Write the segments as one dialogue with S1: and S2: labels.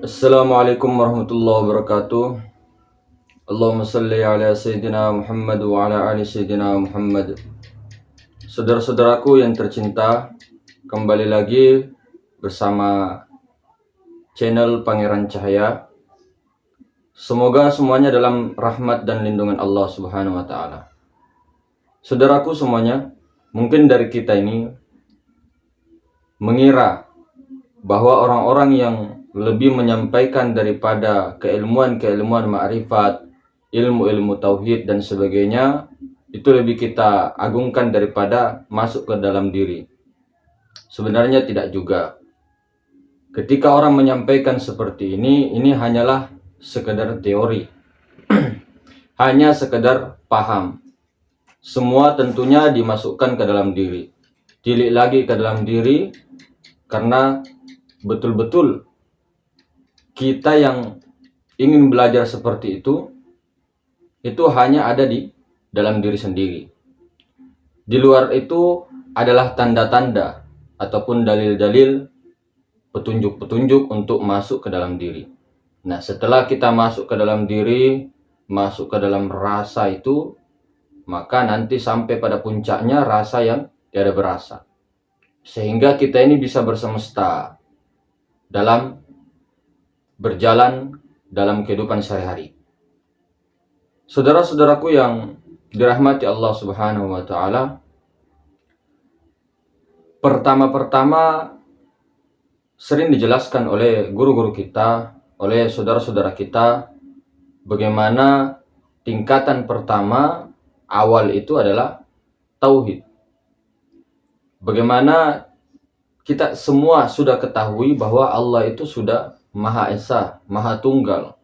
S1: Assalamualaikum warahmatullahi wabarakatuh. Allahumma salli ala Sayyidina Muhammad wa ala ali Sayyidina Muhammad. Saudara-saudaraku yang tercinta, kembali lagi bersama channel Pangeran Cahaya. Semoga semuanya dalam rahmat dan lindungan Allah Subhanahu wa Ta'ala. Saudaraku semuanya, mungkin dari kita ini mengira bahwa orang-orang yang lebih menyampaikan daripada keilmuan ma'rifat, ilmu-ilmu tauhid dan sebagainya, itu lebih kita agungkan daripada masuk ke dalam diri. Sebenarnya tidak juga. Ketika orang menyampaikan seperti ini hanyalah sekedar teori. Hanya sekedar paham. Semua tentunya dimasukkan ke dalam diri. Tilik lagi ke dalam diri, karena betul-betul kita yang ingin belajar seperti itu hanya ada di dalam diri sendiri. Di luar itu adalah tanda-tanda ataupun dalil-dalil, petunjuk-petunjuk untuk masuk ke dalam diri. Nah, setelah kita masuk ke dalam diri, masuk ke dalam rasa itu, maka nanti sampai pada puncaknya rasa yang tiada berasa. Sehingga kita ini bisa bersemesta dalam berjalan dalam kehidupan sehari-hari. Saudara-saudaraku yang dirahmati Allah Subhanahu wa Ta'ala, pertama-pertama sering dijelaskan oleh guru-guru kita, oleh saudara-saudara kita, bagaimana tingkatan pertama awal itu adalah tauhid. Bagaimana kita semua sudah ketahui bahwa Allah itu sudah Maha Esa, Maha Tunggal.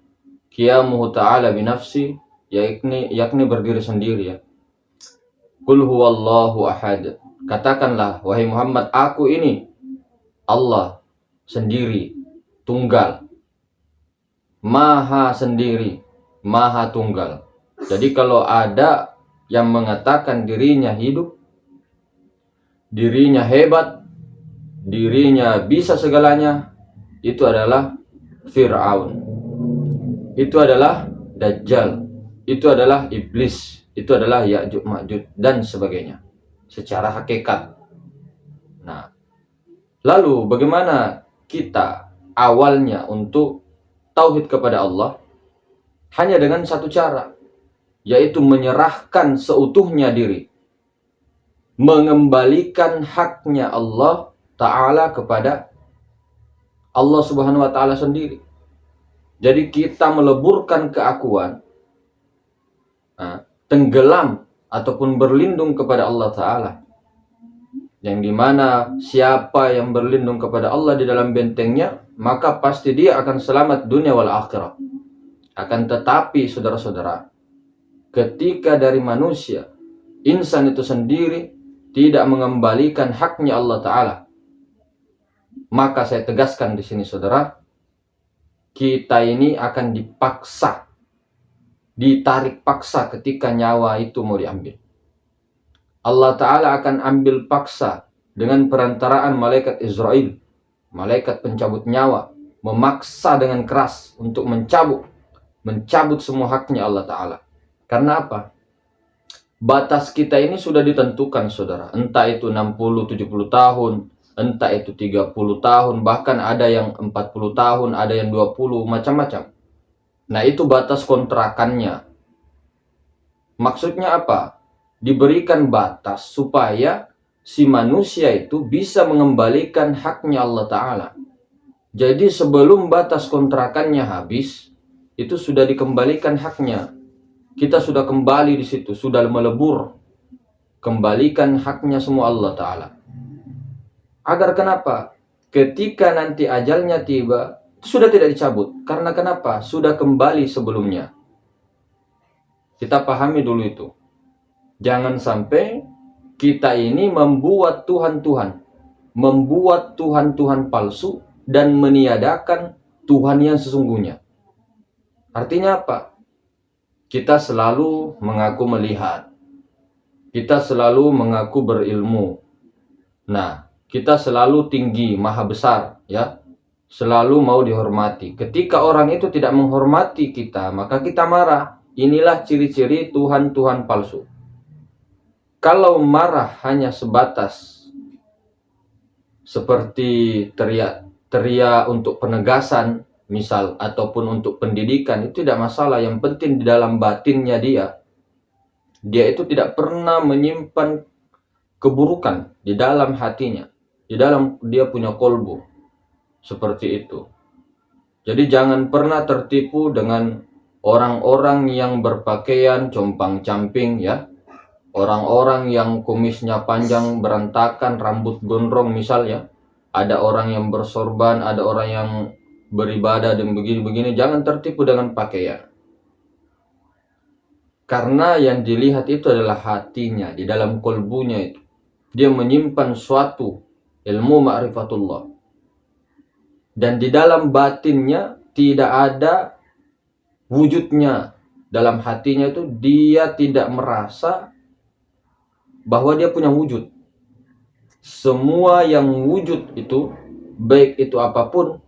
S1: Qiyamuhu ta'ala binafsi, yakni berdiri sendiri ya. Qul huwallahu ahad. Katakanlah, wahai Muhammad, aku ini Allah sendiri, tunggal. Maha sendiri, Maha Tunggal. Jadi kalau ada yang mengatakan dirinya hidup, dirinya hebat, dirinya bisa segalanya, itu adalah Fir'aun, itu adalah Dajjal, itu adalah Iblis, itu adalah Ya'juj Ma'juj dan sebagainya secara hakikat. Nah, lalu bagaimana kita awalnya untuk tauhid kepada Allah? Hanya dengan satu cara, yaitu menyerahkan seutuhnya diri, mengembalikan haknya Allah Ta'ala kepada Allah Subhanahu wa Ta'ala sendiri. Jadi kita meleburkan keakuan, tenggelam ataupun berlindung kepada Allah Ta'ala, yang dimana siapa yang berlindung kepada Allah di dalam bentengnya, maka pasti dia akan selamat dunia wal akhirah. Akan tetapi saudara-saudara, ketika dari manusia, insan itu sendiri tidak mengembalikan haknya Allah Ta'ala, maka saya tegaskan di sini saudara, kita ini akan dipaksa, ditarik paksa ketika nyawa itu mau diambil. Allah Ta'ala akan ambil paksa dengan perantaraan malaikat Israel, malaikat pencabut nyawa, memaksa dengan keras untuk mencabut semua haknya Allah Ta'ala. Karena apa? Batas kita ini sudah ditentukan saudara, entah itu 60-70 tahun, entah itu 30 tahun, bahkan ada yang 40 tahun, ada yang 20, macam-macam. Nah, itu batas kontrakannya. Maksudnya apa? Diberikan batas supaya si manusia itu bisa mengembalikan haknya Allah Ta'ala. Jadi sebelum batas kontrakannya habis, itu sudah dikembalikan haknya. Kita sudah kembali di situ, sudah melebur. Kembalikan haknya semua Allah Ta'ala. Agar kenapa? Ketika nanti ajalnya tiba, sudah tidak dicabut. Karena kenapa? Sudah kembali sebelumnya. Kita pahami dulu itu. Jangan sampai kita ini membuat Tuhan-Tuhan, membuat Tuhan-Tuhan palsu, dan meniadakan Tuhan yang sesungguhnya. Artinya apa? Kita selalu mengaku melihat. Kita selalu mengaku berilmu. Nah, kita selalu tinggi, maha besar, ya. selalu mau dihormati. Ketika orang itu tidak menghormati kita, maka kita marah. Inilah ciri-ciri Tuhan-Tuhan palsu. Kalau marah hanya sebatas seperti teriak untuk penegasan, misal, ataupun untuk pendidikan, itu tidak masalah. Yang penting di dalam batinnya dia itu tidak pernah menyimpan keburukan di dalam hatinya, di dalam dia punya kolbu. Seperti itu. Jadi jangan pernah tertipu dengan orang-orang yang berpakaian compang-camping, ya. Orang-orang yang kumisnya panjang berantakan, rambut gondrong misalnya. Ada orang yang bersorban, ada orang yang beribadah dan begini-begini. Jangan tertipu dengan pakaian. Karena yang dilihat itu adalah hatinya, di dalam kolbunya itu. Dia menyimpan suatu ilmu ma'rifatullah. Dan di dalam batinnya tidak ada wujudnya. Dalam hatinya itu dia tidak merasa bahwa dia punya wujud. Semua yang wujud itu, baik itu apapun,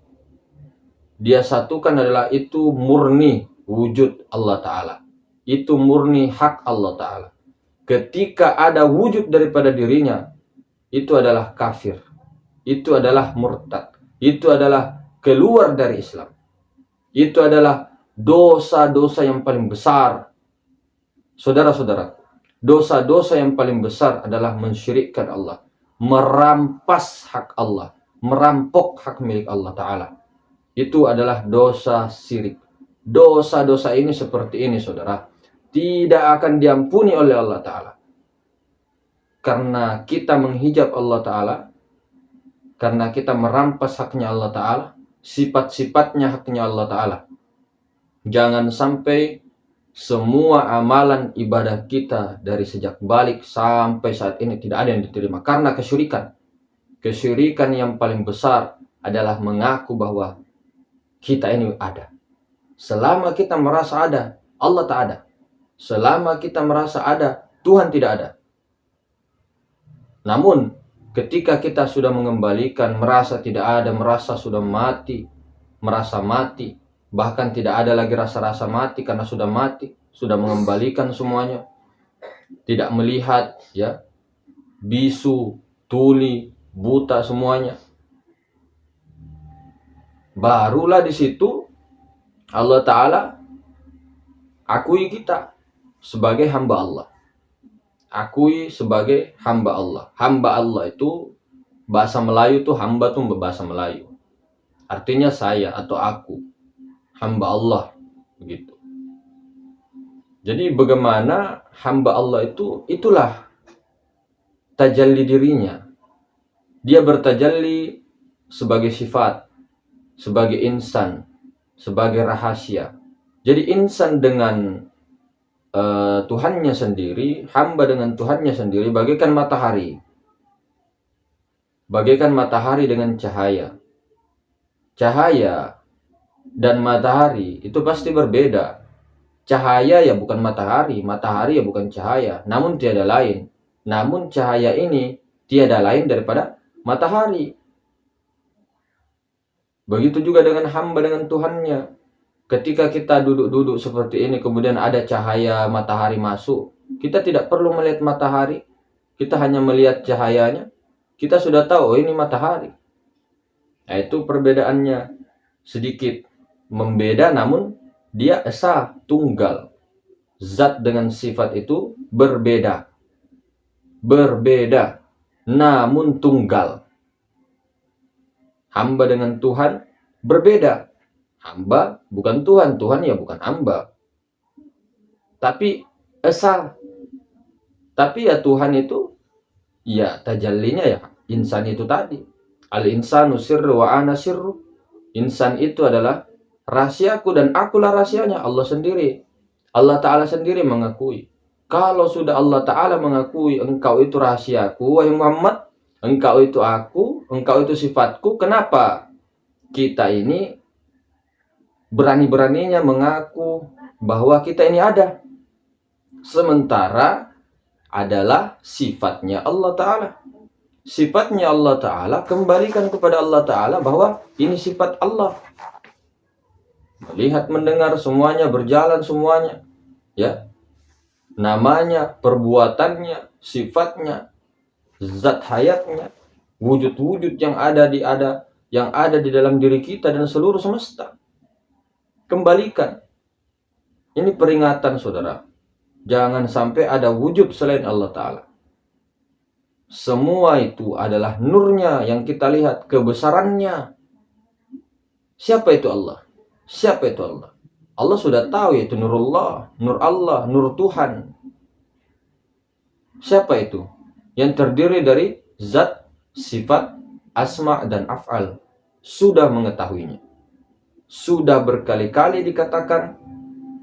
S1: dia satukan adalah itu murni wujud Allah Ta'ala. Itu murni hak Allah Ta'ala. Ketika ada wujud daripada dirinya, itu adalah kafir. Itu adalah murtad. Itu adalah keluar dari Islam. Itu adalah dosa-dosa yang paling besar. Saudara-saudara, dosa-dosa yang paling besar adalah mensyirikkan Allah, merampas hak Allah, merampok hak milik Allah Ta'ala. Itu adalah dosa syirik. Dosa-dosa ini seperti ini, saudara, tidak akan diampuni oleh Allah Ta'ala. Karena kita menghijab Allah Ta'ala, karena kita merampas haknya Allah Ta'ala, sifat-sifatnya haknya Allah Ta'ala. Jangan sampai semua amalan ibadah kita dari sejak balik sampai saat ini tidak ada yang diterima karena kesyirikan. Kesyirikan yang paling besar adalah mengaku bahwa kita ini ada. Selama kita merasa ada, Allah tak ada. Selama kita merasa ada, Tuhan tidak ada. Namun ketika kita sudah mengembalikan, merasa tidak ada, merasa sudah mati, merasa mati, bahkan tidak ada lagi rasa-rasa mati karena sudah mati, sudah mengembalikan semuanya, tidak melihat, ya, bisu, tuli, buta semuanya. Barulah di situ Allah Ta'ala akui kita sebagai hamba Allah. Akui sebagai hamba Allah. Hamba Allah itu bahasa Melayu tuh, hamba tuh bahasa Melayu. Artinya saya atau aku. Hamba Allah, begitu. Jadi bagaimana hamba Allah itu, itulah tajalli dirinya. Dia bertajalli sebagai sifat, sebagai insan, sebagai rahasia. Jadi insan dengan Tuhannya sendiri, hamba dengan Tuhannya sendiri, bagaikan matahari. Bagaikan matahari dengan cahaya. Cahaya dan matahari itu pasti berbeda. Cahaya ya bukan matahari, matahari ya bukan cahaya, namun tiada lain. Namun cahaya ini tiada lain daripada matahari. Begitu juga dengan hamba dengan Tuhannya. Ketika kita duduk-duduk seperti ini, kemudian ada cahaya matahari masuk, kita tidak perlu melihat matahari, kita hanya melihat cahayanya, kita sudah tahu, oh ini matahari. Nah, itu perbedaannya sedikit membeda, namun dia esa, tunggal. Zat dengan sifat itu berbeda. Berbeda, namun tunggal. Hamba dengan Tuhan berbeda. Hamba bukan Tuhan, Tuhan ya bukan hamba. Tapi esa. Tapi ya Tuhan itu, ya tajallinya ya insan itu tadi. Al-insanu sirru wa ana sirru. Insan itu adalah rahasiaku dan akulah rahasianya. Allah sendiri. Allah Ta'ala sendiri mengakui. Kalau sudah Allah Ta'ala mengakui engkau itu rahasiaku, wahai Muhammad, engkau itu aku, engkau itu sifatku, kenapa kita ini berani-beraninya mengaku bahwa kita ini ada, sementara adalah sifatnya Allah Ta'ala, sifatnya Allah Ta'ala, kembalikan kepada Allah Ta'ala bahwa ini sifat Allah. Melihat, mendengar, semuanya berjalan, semuanya. Ya, namanya, perbuatannya, sifatnya, zat hayatnya, wujud-wujud yang ada di dalam diri kita dan seluruh semesta. Kembalikan. Ini peringatan, saudara. Jangan sampai ada wujud selain Allah Ta'ala. Semua itu adalah nurnya yang kita lihat, kebesarannya. Siapa itu Allah? Siapa itu Allah? Allah sudah tahu, yaitu nurullah, nur Allah, nur Tuhan. Siapa itu? Yang terdiri dari zat, sifat, asma, dan af'al. Sudah mengetahuinya. Sudah berkali-kali dikatakan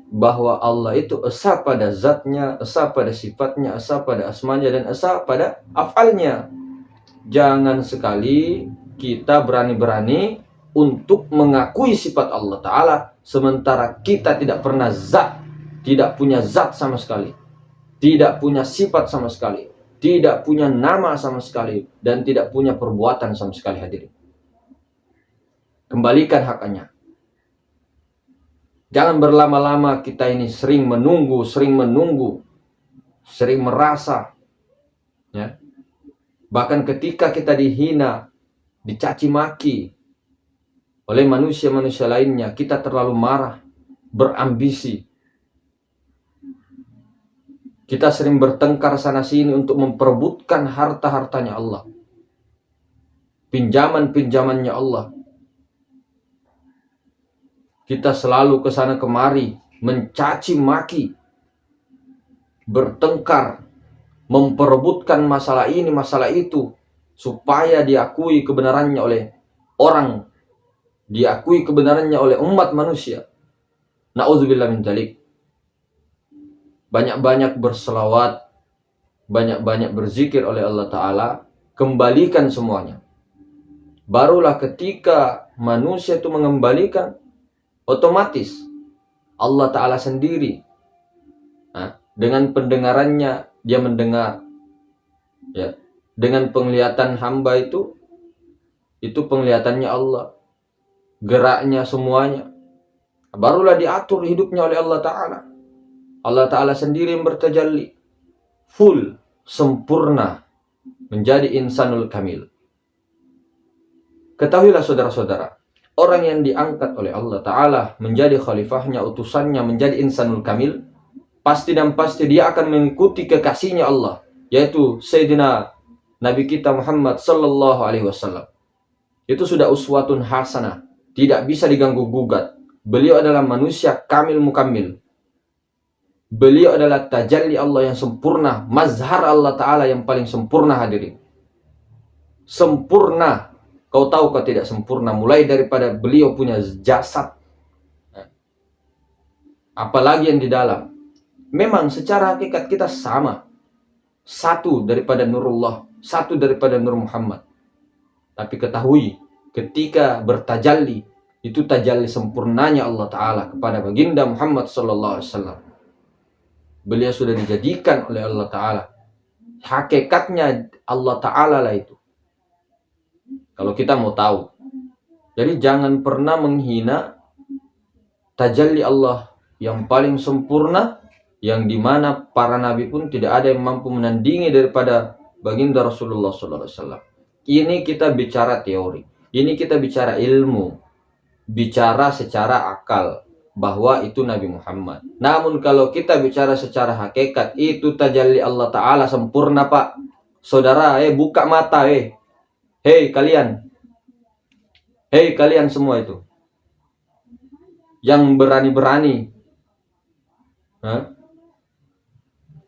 S1: bahwa Allah itu esa pada zatnya, esa pada sifatnya, esa pada asmanya, dan esa pada af'alnya. Jangan sekali kita berani-berani untuk mengakui sifat Allah Ta'ala, sementara kita tidak pernah zat, tidak punya zat sama sekali, tidak punya sifat sama sekali, tidak punya nama sama sekali, dan tidak punya perbuatan sama sekali. Hadirin, kembalikan haknya. Jangan berlama-lama kita ini sering menunggu, sering merasa, ya. Bahkan ketika kita dihina, dicaci maki oleh manusia-manusia lainnya, kita terlalu marah, berambisi. Kita sering bertengkar sana sini untuk memperebutkan harta-hartanya Allah, pinjaman-pinjamannya Allah. Kita selalu ke sana kemari, mencaci maki, bertengkar, memperebutkan masalah ini, masalah itu, supaya diakui kebenarannya oleh orang, diakui kebenarannya oleh umat manusia. Na'udzubillah min dzalik. Banyak-banyak berselawat, banyak-banyak berzikir oleh Allah Ta'ala, kembalikan semuanya. Barulah ketika manusia itu mengembalikan, otomatis Allah Ta'ala sendiri, dengan pendengarannya dia mendengar, ya. Dengan penglihatan hamba itu penglihatannya Allah, geraknya semuanya, barulah diatur hidupnya oleh Allah Ta'ala. Allah Ta'ala sendiri yang bertajalli, full, sempurna, menjadi insanul kamil. Ketahuilah saudara-saudara, orang yang diangkat oleh Allah Ta'ala menjadi khalifahnya, utusannya, menjadi insanul kamil, pasti dan pasti dia akan mengikuti kekasihnya Allah, yaitu Sayyidina Nabi kita Muhammad Sallallahu Alaihi Wasallam. Itu sudah uswatun hasanah, tidak bisa diganggu gugat. Beliau adalah manusia kamil mukammil. Beliau adalah tajalli Allah yang sempurna, mazhar Allah Ta'ala yang paling sempurna. Hadirin, sempurna. Kau tahu kau tidak sempurna, mulai daripada beliau punya jasad, apalagi yang di dalam. Memang secara hakikat kita sama, satu daripada nurullah, satu daripada nur Muhammad. Tapi ketahui, ketika bertajalli, itu tajalli sempurnanya Allah Ta'ala kepada baginda Muhammad Sallallahu Alaihi Wasallam. Beliau sudah dijadikan oleh Allah Ta'ala, hakikatnya Allah Ta'ala lah itu, kalau kita mau tahu. Jadi jangan pernah menghina tajalli Allah yang paling sempurna, yang dimana para nabi pun tidak ada yang mampu menandingi daripada baginda Rasulullah SAW. Ini kita bicara teori, ini kita bicara ilmu, bicara secara akal bahwa itu Nabi Muhammad. Namun kalau kita bicara secara hakikat, itu tajalli Allah Ta'ala sempurna, Pak. Saudara, buka mata, hei kalian semua itu yang berani-berani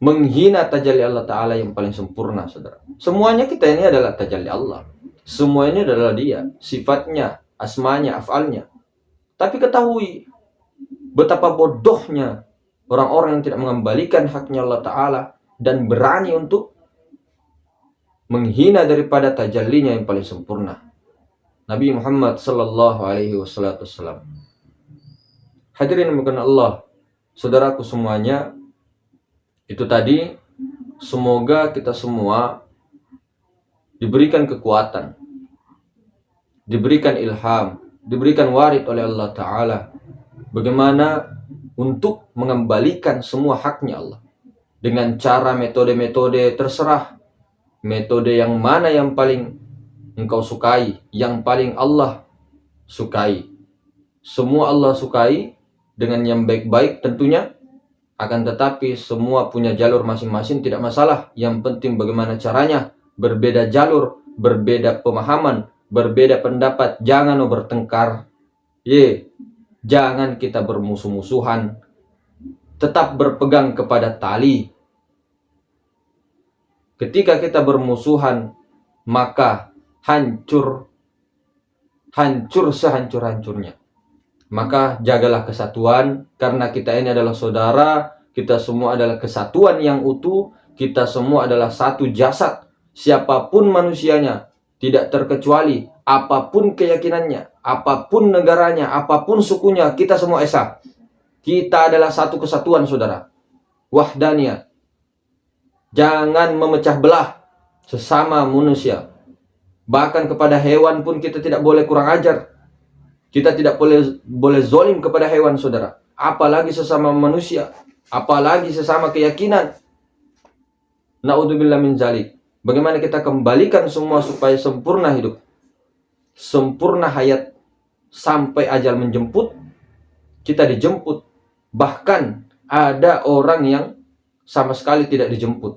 S1: menghina tajalli Allah Ta'ala yang paling sempurna, saudara. Semuanya kita ini adalah tajalli Allah. Semua ini adalah dia, sifatnya, asmanya, af'alnya. Tapi ketahui betapa bodohnya orang-orang yang tidak mengembalikan haknya Allah Ta'ala dan berani untuk menghina daripada tajallinya yang paling sempurna, Nabi Muhammad Sallallahu Alaihi Wasallam. Hadirin bukan Allah, saudaraku semuanya, itu tadi. Semoga kita semua diberikan kekuatan, diberikan ilham, diberikan warid oleh Allah Ta'ala bagaimana untuk mengembalikan semua haknya Allah dengan cara metode-metode terserah, metode yang mana yang paling engkau sukai, yang paling Allah sukai. Semua Allah sukai dengan yang baik-baik tentunya, akan tetapi semua punya jalur masing-masing, tidak masalah. Yang penting bagaimana caranya. Berbeda jalur, berbeda pemahaman, berbeda pendapat, jangan bertengkar. Jangan kita bermusuh-musuhan. Tetap berpegang kepada tali. Ketika kita bermusuhan, maka hancur sehancur-hancurnya. Maka jagalah kesatuan, karena kita ini adalah saudara, kita semua adalah kesatuan yang utuh, kita semua adalah satu jasad. Siapapun manusianya, tidak terkecuali, apapun keyakinannya, apapun negaranya, apapun sukunya, kita semua esa. Kita adalah satu kesatuan, saudara. Wahdaniyah. Jangan memecah belah sesama manusia. Bahkan kepada hewan pun kita tidak boleh kurang ajar. Kita tidak boleh zolim kepada hewan, saudara. Apalagi sesama manusia. Apalagi sesama keyakinan. Na'udzubillah min zalik. Bagaimana kita kembalikan semua supaya sempurna hidup. Sempurna hayat. Sampai ajal menjemput. Kita dijemput. Bahkan ada orang yang sama sekali tidak dijemput.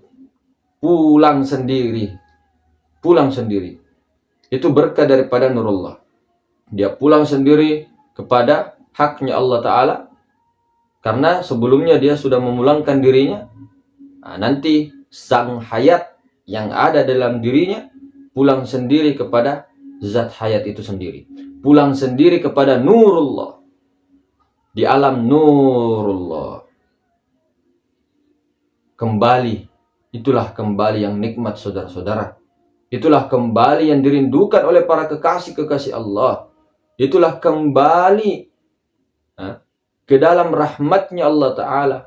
S1: Pulang sendiri. Pulang sendiri. Itu berkah daripada nurullah. Dia pulang sendiri kepada haknya Allah Ta'ala. Karena sebelumnya dia sudah memulangkan dirinya. Nanti sang hayat yang ada dalam dirinya pulang sendiri kepada zat hayat itu sendiri. Pulang sendiri kepada nurullah. Di alam nurullah. Kembali. Itulah kembali yang nikmat, saudara-saudara. Itulah kembali yang dirindukan oleh para kekasih-kekasih Allah. Itulah kembali ke dalam rahmatnya Allah Ta'ala.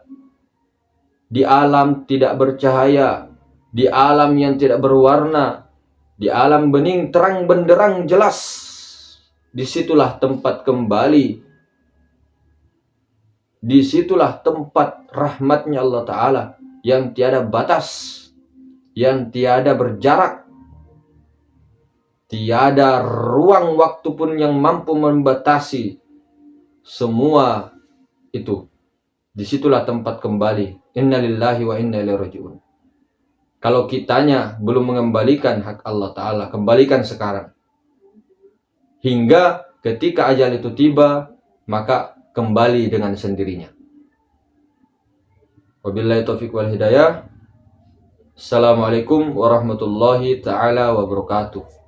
S1: Di alam tidak bercahaya, di alam yang tidak berwarna, di alam bening terang benderang jelas. Disitulah tempat kembali. Disitulah tempat rahmatnya Allah Ta'ala yang tiada batas, yang tiada berjarak. Tiada ruang waktu pun yang mampu membatasi semua itu. Disitulah tempat kembali. Innalillahi wa inna ilaihi raji'un. Kalau kitanya belum mengembalikan hak Allah Ta'ala, kembalikan sekarang. Hingga ketika ajal itu tiba, maka kembali dengan sendirinya. Wabillahi taufiq wal hidayah. Assalamualaikum warahmatullahi ta'ala wabarakatuh.